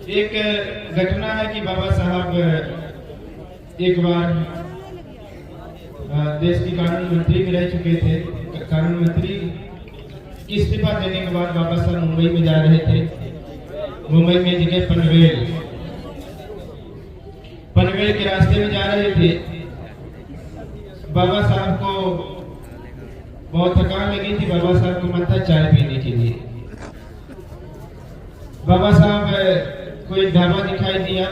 एक घटना है कि बाबा साहब एक बार देश की कानून मंत्री भी रह चुके थे। कानून मंत्री की इस्तीफा देने के बाद बाबा साहब मुंबई में जा रहे थे। मुंबई में जगह पनवेल के रास्ते में जा रहे थे। बाबा साहब को बहुत थकान लगी थी। बाबा साहब को मन था चाय पीने के लिए। बाबा साहब को एक ढाबा दिखाई दिया।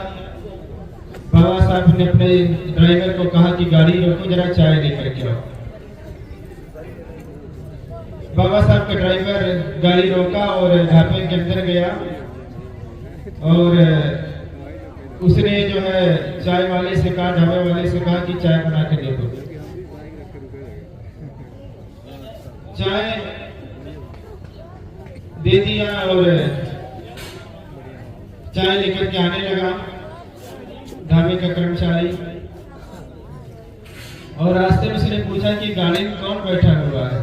बाबा साहब ने अपने ड्राइवर को कहा कि गाड़ी रोको, जरा चाय लेकर के आओ। बाबा साहब का ड्राइवर गाड़ी रोका और ढाबे के अंदर गया और उसने जो है चाय वाले से कहा, ढाबे वाले से कहा कि चाय बना के दे दो। चाय दे दिया और चाय लेकर के आने लगा ढाबे का कर्मचारी। और रास्ते में उसने पूछा कि गाड़ी में कौन बैठा हुआ है।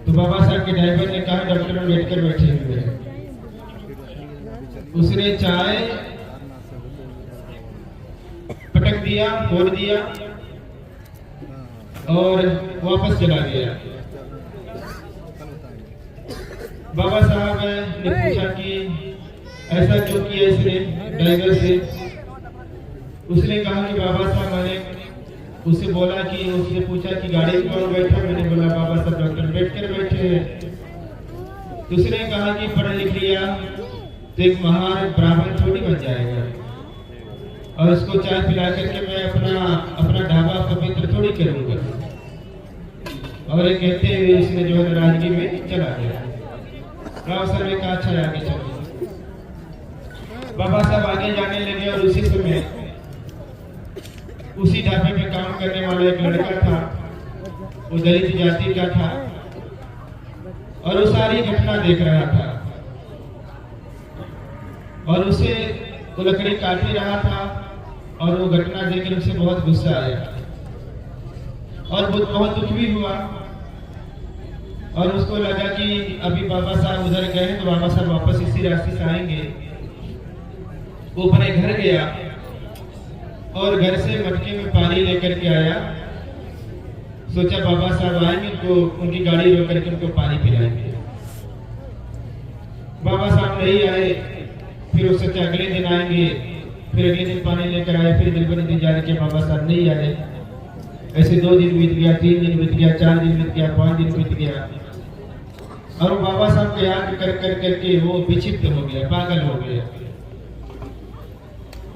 तो बाबा साहब के ड्राइवर ने कहा डॉक्टर अम्बेडकर बैठे हुए हैं। उसने चाय पटक दिया, फोड़ दिया और वापस चला गया। बाबा साहब ने पूछा कि ऐसा क्यों किया इसने ड्राइवर से। उसने कहा कि बाबा साहब, मैंने उससे बोला कि उसने पूछा कि गाड़ी में कौन बैठा, मैंने बोला बाबा साहब डॉक्टर अम्बेडकर बैठे हैं। उसने कहा कि पढ़ लिख लिया तो एक महान ब्राह्मण थोड़ी बन जाएगा और उसको चाय पिला करके मैं अपना ढाबा पवित्र थोड़ी करूंगा। और ये कहते हुए उसने जो है नाराजगी में चला गया। राव सर ने कहा अच्छा आगे चलो। बाबा साहब आगे जाने लगे और उसी समय उसी ढाबे पे काम करने वाला एक लड़का था। वो दलित जाति का था और वो सारी घटना देख रहा था और उसे वो लकड़ी काट ही रहा था और वो घटना देखकर उसे बहुत गुस्सा आया और बहुत दुख भी हुआ। और उसको लगा कि अभी बाबा साहब उधर गए तो बाबा साहब वापस इसी रास्ते से आएंगे। वो अपने घर गया और घर से मटके में पानी लेकर के आया। सोचा बाबा साहब आएंगे तो उनकी गाड़ी रोक करके उनको पानी पिलाएंगे। बाबा साहब नहीं आए। फिर उससे अगले दिन आएंगे, फिर अगले दिन पानी लेकर आए, फिर दिन पर दिन जाने के बाबा साहब नहीं आए। ऐसे 2 दिन बीत गया, 3 दिन बीत गया, 4 दिन बीत गया, 5 दिन बीत गया और बाबा साहब को याद कर करके वो विक्षिप्त हो गया, पागल हो गया।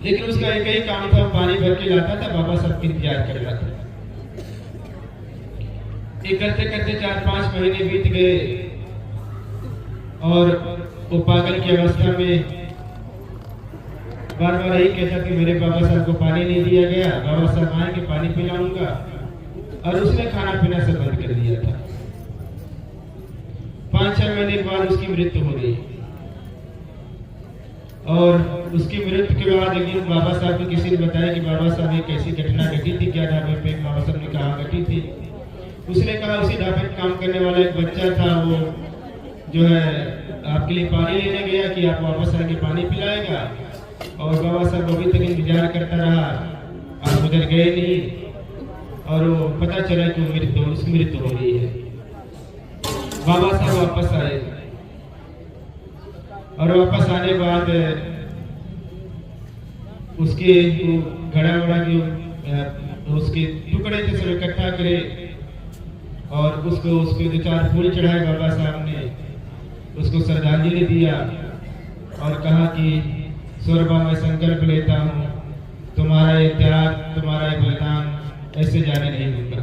लेकिन उसका एक ही काम था, पानी भर के लाता था, बाबा साहब का इंतजार कर रहा था। ये करते करते 4-5 महीने बीत गए और वो पागल की अवस्था में बार बार यही कहता कि मेरे बाबा साहब को पानी नहीं दिया गया, बाबा साहब आएंगे पानी पिलाऊंगा। और उसने खाना पीना सब बंद कर दिया था। 5-6 महीने बाद उसकी मृत्यु हो गई। और उसकी मृत्यु के बाद एक दिन बाबा साहब को किसी ने बताया कि बाबा साहब एक ऐसी घटना घटी थी। क्या ढाबे पे? बाबा साहब ने कहा घटी थी। उसने कहा उसी ढाबे पे काम करने वाला एक बच्चा था, वो जो है आपके लिए पानी लेने गया कि आप वापस आके पानी पिलाएगा। और बाबा साहब अभी तक इंतजार करता रहा, आप उधर गए नहीं और वो पता चला कि उसकी मृत्यु हो रही है। बाबा साहब वापस आए और वापस आने बाद उसके घड़ा वड़ा जो उसके टुकड़े थे सब इकट्ठा करे और उसको 2-4 फूल चढ़ाए। बाबा साहब ने उसको श्रद्धांजलि दिया और कहा कि स्वर्बा मैं संकल्प लेता हूँ, तुम्हारा ये त्याग, तुम्हारा ये बलिदान ऐसे जाने नहीं दूंगा।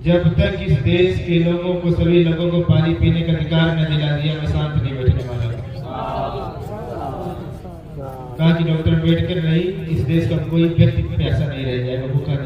जब तक इस देश के लोगों को, सभी लोगों को पानी पीने का अधिकार न दिला दिया, मैं शांत नहीं बैठने वाला। कहा कि डॉक्टर अम्बेडकर नहीं, इस देश का कोई व्यक्ति प्यासा नहीं रह जाएगा, भूखा